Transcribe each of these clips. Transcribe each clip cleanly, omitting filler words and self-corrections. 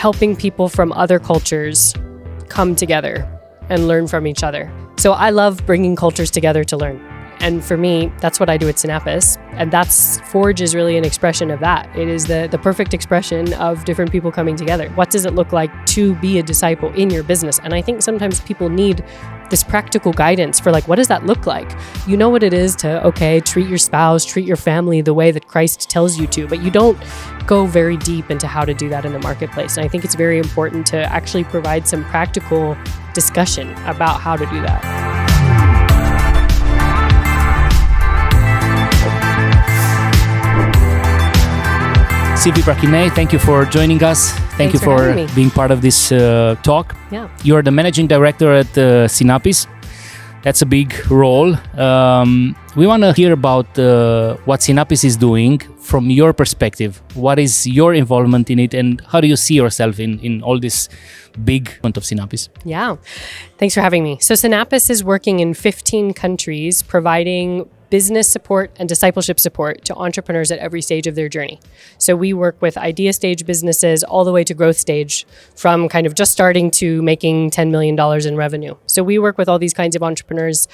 helping people from other cultures come together and learn from each other. So I love bringing cultures together to learn. And for me, that's what I do at Sinapis. And Forge is really an expression of that. It is the perfect expression of different people coming together. What does it look like to be a disciple in your business? And I think sometimes people need this practical guidance for like, what does that look like? You know what it is to, okay, treat your spouse, treat your family the way that Christ tells you to, but you don't go very deep into how to do that in the marketplace. And I think it's very important to actually provide some practical discussion about how to do that. Sylvie Bracquine, thank you for joining us. Thank you for being part of this talk. Yeah. You're the Managing Director at Sinapis. That's a big role. We want to hear about what Sinapis is doing from your perspective. What is your involvement in it, and how do you see yourself in all this big point of Sinapis? Yeah, thanks for having me. So Sinapis is working in 15 countries, providing business support and discipleship support to entrepreneurs at every stage of their journey. So we work with idea stage businesses all the way to growth stage, from kind of just starting to making $10 million in revenue. So we work with all these kinds of entrepreneurs.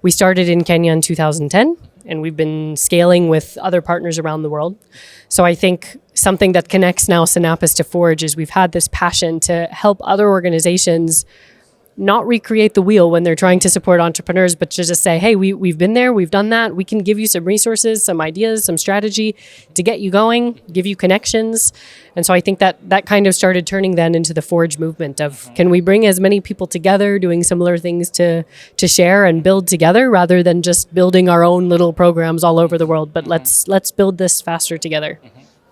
We started in Kenya in 2010, and we've been scaling with other partners around the world. So I think something that connects now Sinapis to Forge is we've had this passion to help other organizations not recreate the wheel when they're trying to support entrepreneurs, but to just say, hey, we've been there, we've done that. We can give you some resources, some ideas, some strategy to get you going, give you connections. And so I think that kind of started turning then into the Forge movement of, can we bring as many people together doing similar things to share and build together, rather than just building our own little programs all over the world, but let's build this faster together.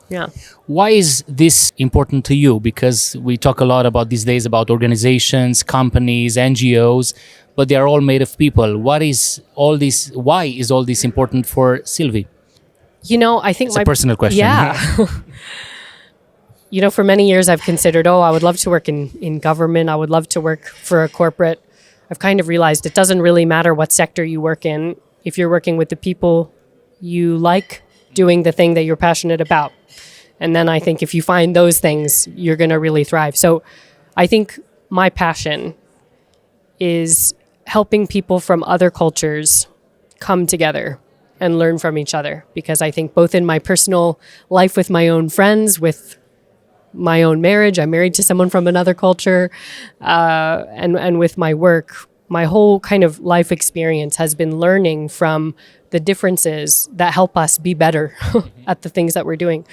Yeah. Why is this important to you? Because we talk a lot about these days about organizations, companies, NGOs, but they are all made of people. Why is all this important for Sylvie? I think it's a personal question. Yeah. For many years I've considered, I would love to work in government. I would love to work for a corporate. I've kind of realized it doesn't really matter what sector you work in. If you're working with the people you like, doing the thing that you're passionate about. And then I think if you find those things, you're going to really thrive. So I think my passion is helping people from other cultures come together and learn from each other. Because I think both in my personal life with my own friends, with my own marriage, I'm married to someone from another culture, and with my work, my whole kind of life experience has been learning from the differences that help us be better at the things that we're doing.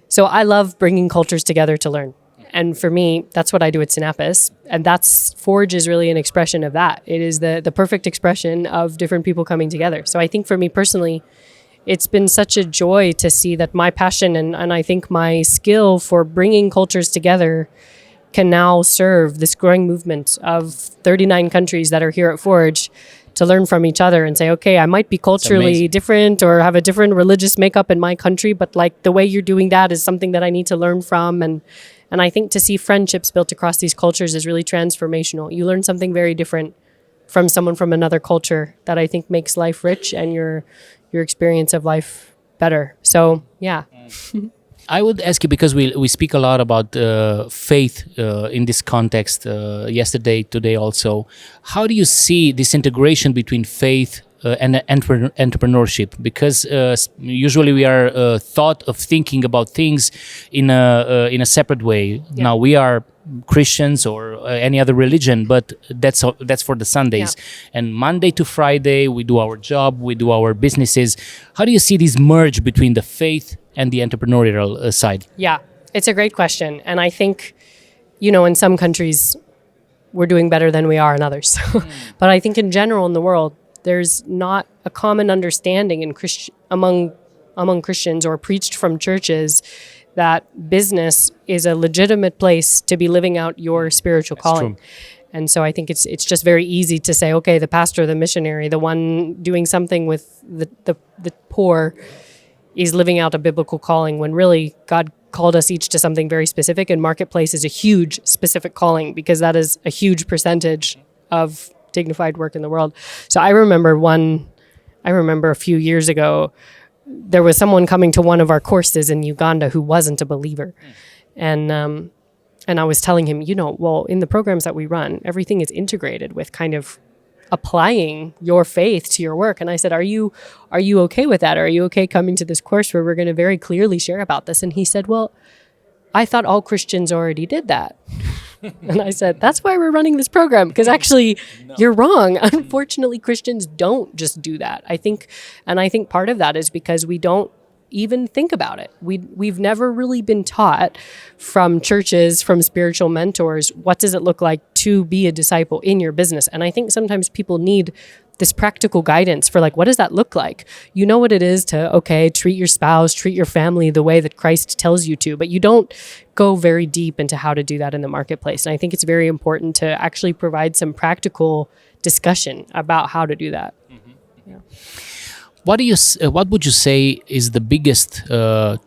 So I love bringing cultures together to learn. And for me, that's what I do at Sinapis. And Forge is really an expression of that. It is the perfect expression of different people coming together. So I think for me personally, it's been such a joy to see that my passion and I think my skill for bringing cultures together can now serve this growing movement of 39 countries that are here at Forge to learn from each other and say, okay, I might be culturally different or have a different religious makeup in my country, but like the way you're doing that is something that I need to learn from. And I think to see friendships built across these cultures is really transformational. You learn something very different from someone from another culture that I think makes life rich and your experience of life better. So, yeah. I would ask you, because we speak a lot about faith in this context yesterday, today also. How do you see this integration between faith and entrepreneurship? Because usually we are thought of thinking about things in a separate way. Yeah. Now we are Christians or any other religion, but that's for the Sundays. Yeah. And Monday to Friday we do our job, we do our businesses. How do you see this merge between the faith and the entrepreneurial side? Yeah, it's a great question. And I think, in some countries, we're doing better than we are in others. But I think in general in the world, there's not a common understanding among Christians or preached from churches that business is a legitimate place to be living out your spiritual calling. True. And so I think it's just very easy to say, okay, the pastor, the missionary, the one doing something with the poor is living out a biblical calling, when really God called us each to something very specific, and marketplace is a huge specific calling because that is a huge percentage of dignified work in the world. So I remember a few years ago, there was someone coming to one of our courses in Uganda who wasn't a believer. And And I was telling him, well, in the programs that we run, everything is integrated with kind of applying your faith to your work. And I said, are you okay with that? Are you okay coming to this course where we're going to very clearly share about this? And he said, well, I thought all Christians already did that. And I said, that's why we're running this program, because actually you're wrong. Unfortunately, Christians don't just do that. I think part of that is because we don't even think about it. We've never really been taught from churches, from spiritual mentors, what does it look like to be a disciple in your business? And I think sometimes people need this practical guidance for like, what does that look like? You know what it is to, treat your spouse, treat your family the way that Christ tells you to, but you don't go very deep into how to do that in the marketplace. And I think it's very important to actually provide some practical discussion about how to do that. Yeah. What would you say is the biggest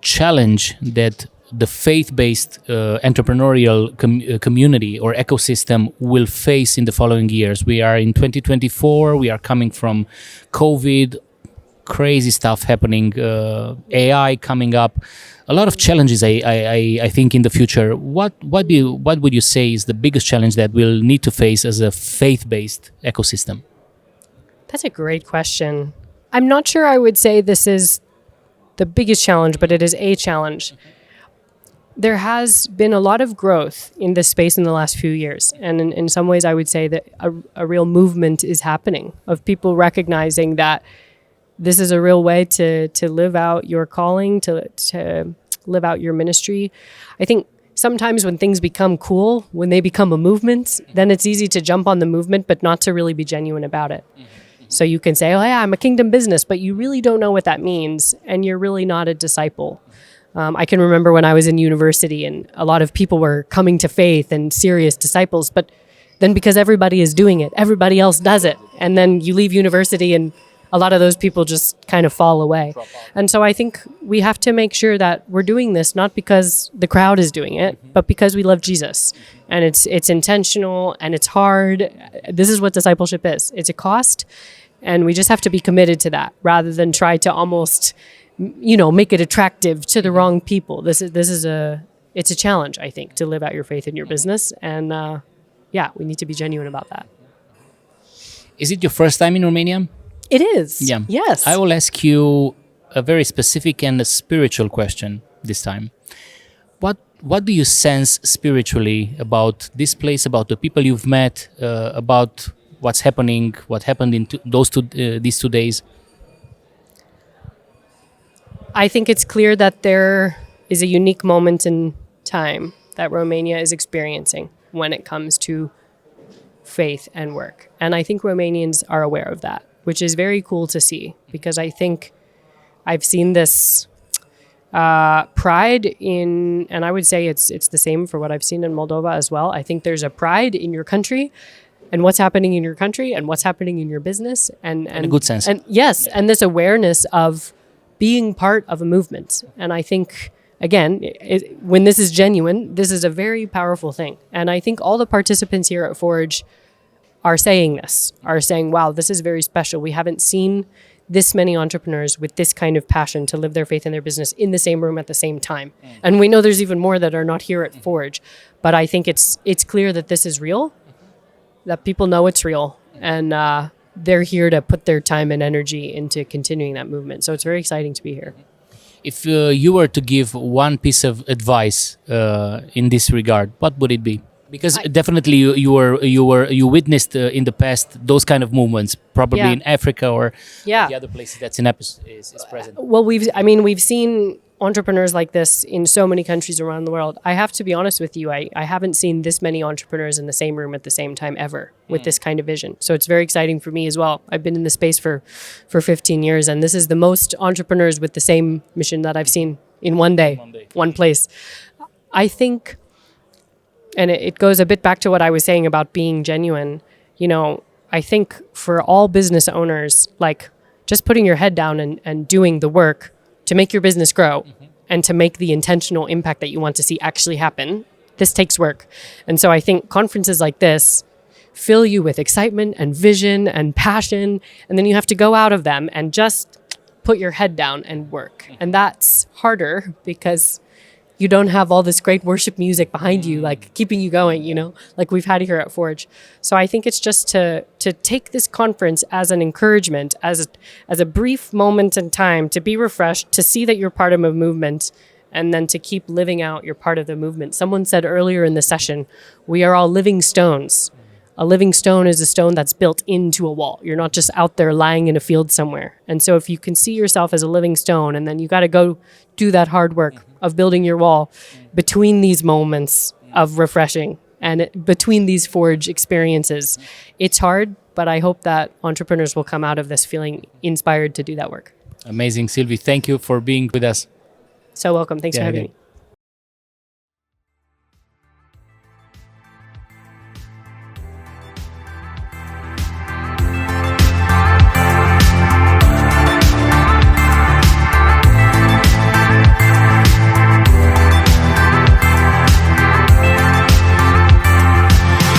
challenge that the faith-based entrepreneurial community or ecosystem will face in the following years? We are in 2024. We are coming from COVID, crazy stuff happening, AI coming up, a lot of challenges. I think in the future. What would you say is the biggest challenge that we'll need to face as a faith-based ecosystem? That's a great question. I'm not sure I would say this is the biggest challenge, but it is a challenge. There has been a lot of growth in this space in the last few years. And in some ways, I would say that a real movement is happening of people recognizing that this is a real way to live out your calling, to live out your ministry. I think sometimes when things become cool, when they become a movement, then it's easy to jump on the movement, but not to really be genuine about it. So you can say, oh yeah, I'm a kingdom business, but you really don't know what that means. And you're really not a disciple. I can remember when I was in university and a lot of people were coming to faith and serious disciples, but then because everybody is doing it, everybody else does it. And then you leave university and a lot of those people just kind of fall away. And so I think we have to make sure that we're doing this not because the crowd is doing it, but because we love Jesus. And it's intentional and it's hard. This is what discipleship is. It's a cost, and we just have to be committed to that rather than try to almost, make it attractive to the wrong people. It's a challenge, I think, to live out your faith in your business. And we need to be genuine about that. Is it your first time in Romania? It is. Yeah. Yes. I will ask you a very specific and a spiritual question this time. What do you sense spiritually about this place, about the people you've met, about what's happening, what happened in these 2 days? I think it's clear that there is a unique moment in time that Romania is experiencing when it comes to faith and work. And I think Romanians are aware of that, which is very cool to see, because I think I've seen this pride in, and I would say it's the same for what I've seen in Moldova as well. I think there's a pride in your country and what's happening in your country and what's happening in your business. And in a good sense. And yes, yeah. And this awareness of being part of a movement. And I think, again, when this is genuine, this is a very powerful thing. And I think all the participants here at Forge are saying, wow, this is very special. We haven't seen this many entrepreneurs with this kind of passion to live their faith in their business in the same room at the same time. And we know there's even more that are not here at Forge. But I think it's clear that this is real, that people know it's real. And they're here to put their time and energy into continuing that movement. So it's very exciting to be here. If you were to give one piece of advice in this regard, what would it be? Because definitely you witnessed in the past those kind of movements, probably in Africa or the other places that Sinapis is present. Well, we've seen entrepreneurs like this in so many countries around the world. I have to be honest with you, I haven't seen this many entrepreneurs in the same room at the same time ever with this kind of vision. So it's very exciting for me as well. I've been in the space for 15 years, and this is the most entrepreneurs with the same mission that I've seen in one day, one place. I think, and it goes a bit back to what I was saying about being genuine, I think for all business owners, like just putting your head down and doing the work to make your business grow and to make the intentional impact that you want to see actually happen, this takes work. And so I think conferences like this fill you with excitement and vision and passion, and then you have to go out of them and just put your head down and work. And that's harder because you don't have all this great worship music behind you, like keeping you going, you know, like we've had here at Forge. So I think it's just to take this conference as an encouragement, as a brief moment in time to be refreshed, to see that you're part of a movement, and then to keep living out your part of the movement. Someone said earlier in the session, we are all living stones. A living stone is a stone that's built into a wall. You're not just out there lying in a field somewhere. And so if you can see yourself as a living stone, and then you got to go do that hard work of building your wall between these moments of refreshing and between these Forge experiences, it's hard, but I hope that entrepreneurs will come out of this feeling inspired to do that work. Amazing, Sylvie. Thank you for being with us. So welcome. Thanks for having me.